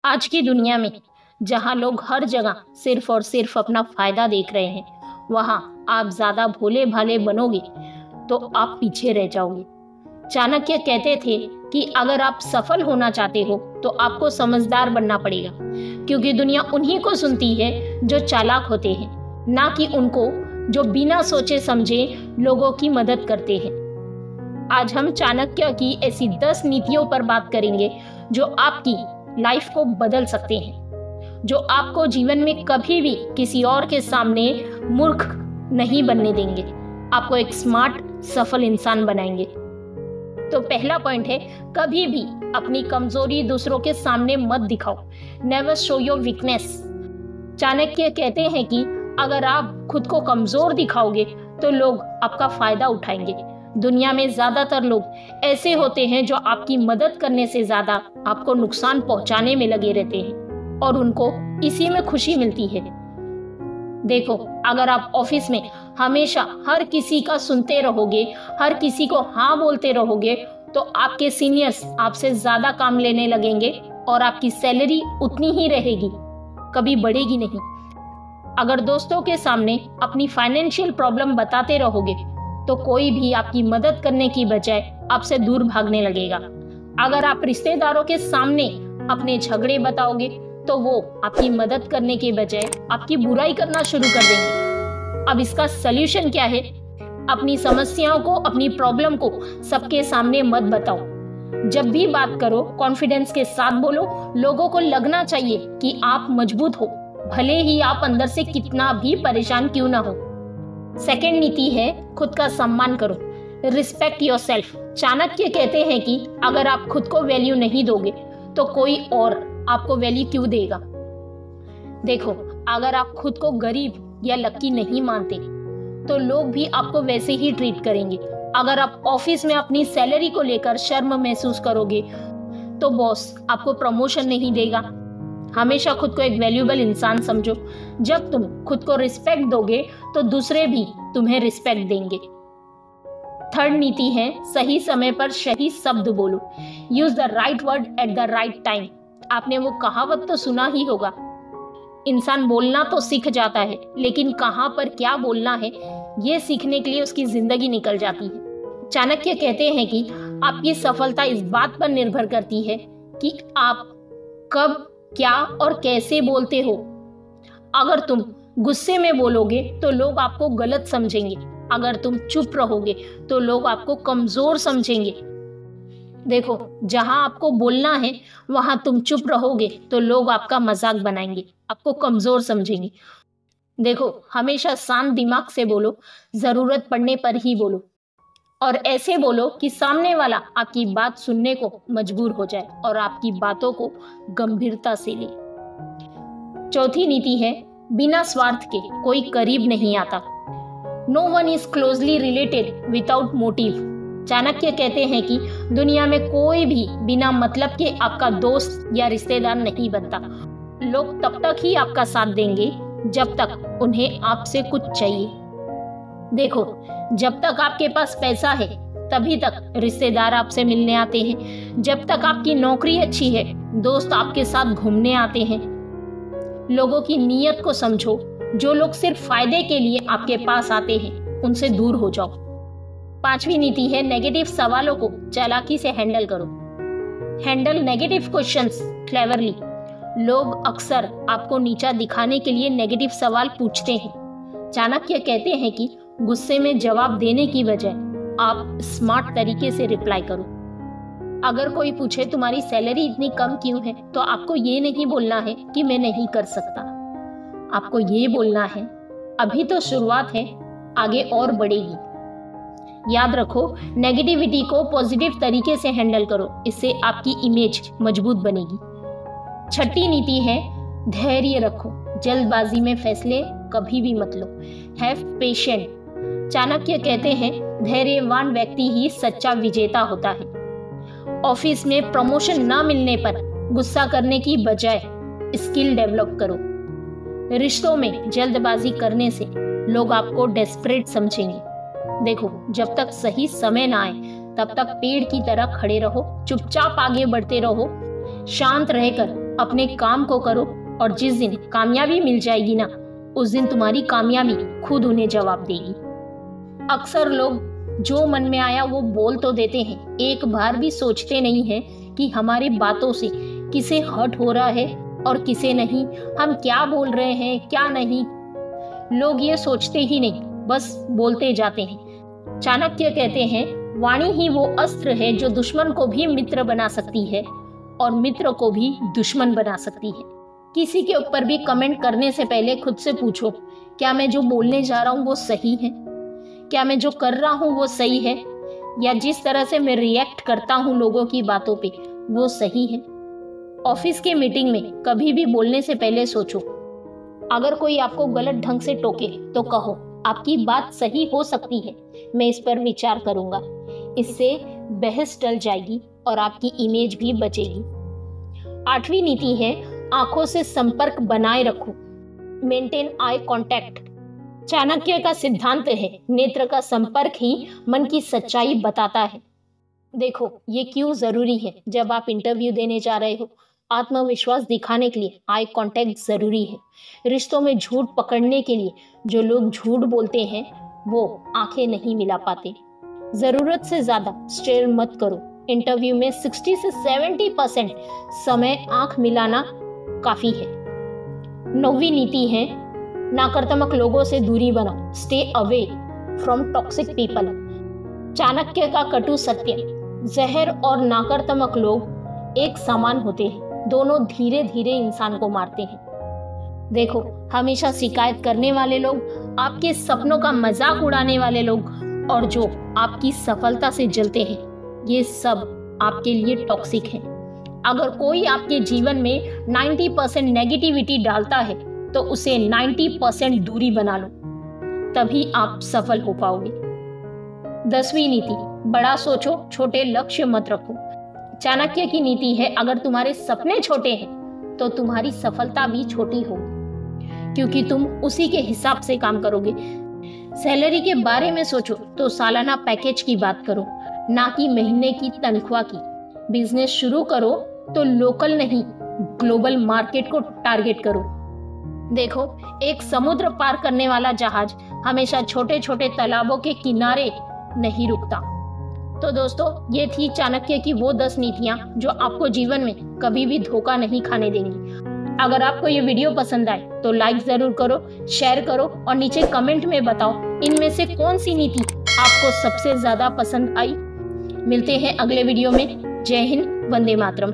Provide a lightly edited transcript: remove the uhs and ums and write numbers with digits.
आज की दुनिया में जहां लोग हर जगह सिर्फ और सिर्फ अपना फायदा देख रहे हैं, वहां आप ज्यादा भोले भाले बनोगे तो आप पीछे रह जाओगे। चाणक्य कहते थे कि अगर आप सफल होना चाहते हो तो आपको समझदार बनना पड़ेगा, क्योंकि दुनिया उन्हीं को सुनती है जो चालाक होते हैं, ना कि उनको जो बिना सोचे समझे लोगों की मदद करते हैं। आज हम चाणक्य की ऐसी 10 नीतियों पर बात करेंगे जो आपकी लाइफ को बदल सकते हैं, जो आपको जीवन में कभी भी किसी और के सामने मूर्ख नहीं बनने देंगे, आपको एक स्मार्ट सफल इंसान बनाएंगे। तो पहला पॉइंट है, कभी भी अपनी कमजोरी दूसरों के सामने मत दिखाओ। Never show your weakness. Chanakya कहते हैं कि अगर आप खुद को कमजोर दिखाओगे तो लोग आपका फायदा उठाएंगे। दुनिया में ज्यादातर लोग ऐसे होते हैं जो आपकी मदद करने से ज्यादा आपको नुकसान पहुंचाने में लगे रहते हैं और उनको इसी में खुशी मिलती है। देखो, अगर आप ऑफिस में हमेशा हर किसी का सुनते रहोगे, हर किसी को हाँ बोलते रहोगे, तो आपके सीनियर्स आपसे ज्यादा काम लेने लगेंगे और आपकी सैलरी उतनी ही रहेगी, कभी बढ़ेगी नहीं। अगर दोस्तों के सामने अपनी फाइनेंशियल प्रॉब्लम बताते रहोगे तो कोई भी आपकी मदद करने की बजाय आपसे दूर भागने लगेगा। अगर आप रिश्तेदारों के सामने अपने झगड़े बताओगे तो वो आपकी मदद करने के बजाय आपकी बुराई करना शुरू कर देंगे। अब इसका सलूशन क्या है? अपनी समस्याओं को, अपनी प्रॉब्लम को सबके सामने मत बताओ। जब भी बात करो कॉन्फिडेंस के साथ बोलो। लोगों को लगना चाहिए कि आप मजबूत हो, भले ही आप अंदर से कितना भी परेशान क्यों ना हो। सेकेंड नीति है, खुद का सम्मान करो। Respect yourself. चाणक्य कहते हैं कि अगर आप खुद को वैल्यू नहीं दोगे तो कोई और आपको वैल्यू क्यों देगा। देखो, अगर आप खुद को गरीब या लकी नहीं मानते तो लोग भी आपको वैसे ही ट्रीट करेंगे। अगर आप ऑफिस में अपनी सैलरी को लेकर शर्म महसूस करोगे तो बॉस आपको प्रमोशन नहीं देगा। हमेशा खुद को एक वैल्यूएबल इंसान समझो। जब तुम खुद को रिस्पेक्ट दोगे तो दूसरे भी तुम्हें रिस्पेक्ट देंगे। थर्ड नीति है, सही समय पर सही शब्द बोलो। Use the right word at the right time. आपने वो कहावत तो सुना ही होगा, इंसान बोलना तो सीख जाता है लेकिन कहां पर क्या बोलना है ये सीखने के लिए उसकी जिंदगी निकल जाती है। चाणक्य कहते हैं कि आपकी सफलता इस बात पर निर्भर करती है कि आप कब, क्या और कैसे बोलते हो। अगर तुम गुस्से में बोलोगे तो लोग आपको गलत समझेंगे। अगर तुम चुप रहोगे तो लोग आपको कमजोर समझेंगे। देखो, जहां आपको बोलना है वहां तुम चुप रहोगे तो लोग आपका मजाक बनाएंगे, आपको कमजोर समझेंगे। देखो, हमेशा शांत दिमाग से बोलो, जरूरत पड़ने पर ही बोलो और ऐसे बोलो कि सामने वाला आपकी बात सुनने को मजबूर हो जाए और आपकी बातों को गंभीरता से ले। चौथी नीति है, बिना स्वार्थ के कोई करीब नहीं आता। No one is closely related without motive. Chanakya कहते हैं कि दुनिया में कोई भी बिना मतलब के आपका दोस्त या रिश्तेदार नहीं बनता। लोग तब तक ही आपका साथ देंगे जब तक उन्हें आपसे कुछ चाहिए। देखो, जब तक आपके पास पैसा है तभी तक रिश्तेदार आपसे मिलने आते हैं। जब तक आपकी नौकरी अच्छी है दोस्त आपके साथ घूमने आते हैं। लोगों की नीयत को समझो। जो लोग सिर्फ फायदे के लिए आपके पास आते हैं उनसे दूर हो जाओ। पांचवी नीति है, नेगेटिव सवालों को चालाकी से हैंडल करो। Handle negative questions cleverly. लोग अक्सर आपको नीचा दिखाने के लिए नेगेटिव सवाल पूछते हैं। चाणक्य कहते हैं कि गुस्से में जवाब देने की बजाय आप स्मार्ट तरीके से रिप्लाई करो। अगर कोई पूछे तुम्हारी सैलरी इतनी कम क्यों है, तो आपको ये नहीं बोलना है कि मैं नहीं कर सकता। आपको ये बोलना है, अभी तो शुरुआत है, आगे और बढ़ेगी। याद रखो, नेगेटिविटी को पॉजिटिव तरीके से हैंडल करो, इससे आपकी इमेज मजबूत बनेगी। छठी नीति है, धैर्य रखो। जल्दबाजी में फैसले कभी भी मत लो। Have patience. चाणक्य कहते हैं, धैर्यवान व्यक्ति ही सच्चा विजेता होता है। ऑफिस में प्रमोशन ना मिलने पर गुस्सा करने की बजाय स्किल डेवलप करो। रिश्तों में जल्दबाजी करने से लोग आपको डेस्परेट समझेंगे। देखो, जब तक सही समय ना आए तब तक पेड़ की तरह खड़े रहो, चुपचाप आगे बढ़ते रहो। शांत रहकर अपने काम को करो और जिस दिन कामयाबी मिल जाएगी ना, उस दिन तुम्हारी कामयाबी खुद उन्हें जवाब देगी। अक्सर लोग जो मन में आया वो बोल तो देते हैं, एक बार भी सोचते नहीं है कि हमारी बातों से किसे हर्ट हो रहा है और किसे नहीं, हम क्या बोल रहे हैं क्या नहीं। लोग ये सोचते ही नहीं, बस बोलते जाते हैं। चाणक्य कहते हैं, वाणी ही वो अस्त्र है जो दुश्मन को भी मित्र बना सकती है और मित्र को भी दुश्मन बना सकती है। किसी के ऊपर भी कमेंट करने से पहले खुद से पूछो, क्या मैं जो बोलने जा रहा हूँ वो सही है? क्या मैं जो कर रहा हूँ वो सही है? या जिस तरह से मैं रिएक्ट करता हूँ लोगों की बातों पे, वो सही है? ऑफिस के मीटिंग में कभी भी बोलने से पहले सोचो, अगर कोई आपको गलत ढंग से टोके तो कहो, आपकी बात सही हो सकती है, मैं इस पर विचार करूंगा। इससे बहस टल जाएगी और आपकी इमेज भी बचेगी। 8वीं नीति है, आंखों से संपर्क बनाए रखो, मेंटेन आई कांटेक्ट। चाणक्य का सिद्धांत है, नेत्र का संपर्क ही मन की सच्चाई बताता है। देखो ये क्यों जरूरी है। जब आप इंटरव्यू देने जा रहे हो, आत्मविश्वास दिखाने के लिए आई कांटेक्ट जरूरी है। रिश्तों में झूठ पकड़ने के लिए जो लोग झूठ बोलते हैं वो आंखें नहीं मिला पाते। जरूरत से ज्यादा स्टेयर मत करो। इंटरव्यू में 60 से 70% समय आंख मिलाना काफी है। 9वीं नीति है, नकारात्मक लोगों से दूरी बनाओ, stay away from toxic people. Chanakya का कटु सत्य, जहर और नकारात्मक लोग एक समान होते हैं, दोनों धीरे धीरे इंसान को मारते हैं। देखो, हमेशा शिकायत करने वाले लोग, आपके सपनों का मजाक उड़ाने वाले लोग और जो आपकी सफलता से जलते हैं, ये सब आपके लिए टॉक्सिक है। अगर कोई आपके जीवन में 90% नेगेटिविटी डालता है तो उसे 90% दूरी बना लो, तभी आप सफल हो पाओगे। 10वीं नीति, बड़ा सोचो, छोटे लक्ष्य मत रखो। चाणक्य की नीति है, अगर तुम्हारे सपने छोटे हैं तो तुम्हारी सफलता भी छोटी होगी, क्योंकि तुम उसी के हिसाब से काम करोगे। सैलरी के बारे में सोचो तो सालाना पैकेज की बात करो, ना कि महीने की तनख्वाह की। बिजनेस शुरू करो तो लोकल नहीं, ग्लोबल मार्केट को टारगेट करो। देखो, एक समुद्र पार करने वाला जहाज हमेशा छोटे छोटे तालाबों के किनारे नहीं रुकता। तो दोस्तों, ये थी चाणक्य की वो 10 नीतियां जो आपको जीवन में कभी भी धोखा नहीं खाने देंगी। अगर आपको ये वीडियो पसंद आए तो लाइक जरूर करो, शेयर करो और नीचे कमेंट में बताओ इनमें से कौन सी नीति आपको सबसे ज्यादा पसंद आई। मिलते हैं अगले वीडियो में। जय हिंद, वंदे मातरम।